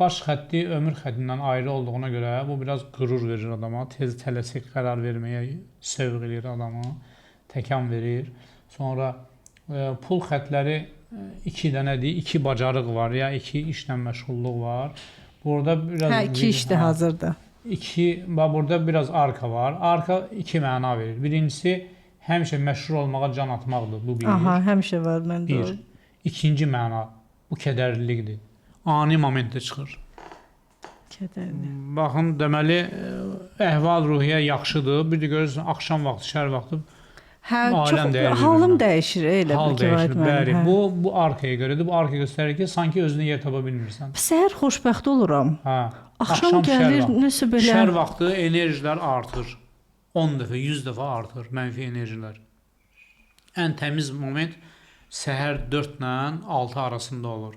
baş xətti ömür xəttindən ayrı olduğuna görə bu biraz qürur verir adama. Tez tələsik qərar verməyə sövq edir adamı, təkan verir. Sonra pul xətləri iki dənədir, iki bacarıq var ya, iki işlə məşğulluq var. Burada biraz iki işdə hazırdır. Burada biraz arka var. Arka iki məna verir. Birincisi həmişə məşhur olmağa can atmaqdır. Bu bir. Aha, həmişə var məndə. Bir. İkinci məna bu kədərlilikdir. Ani momentdə çıxır. Kədərli. Baxın, deməli əhval-ruhiyyə yaxşıdır. Bir də görürsən axşam vaxtı, şəhər vaxtı aləm dəyişir. Halım dəyişir elə hal bir kifayət dəyişir. Bəli, mənim. bu arkaya görədir. Bu arka göstərir ki, sanki özünə yer tapa bilmirsən. Səhər xoşbəxt oluram. Hə. Axşam gəlir, nəsə belə. Şəhər vaxtı enerjilər artır. 10 dəfə, 100 dəfə artır mənfi enerjilər. Ən təmiz moment səhər 4 ilə 6 arasında olur.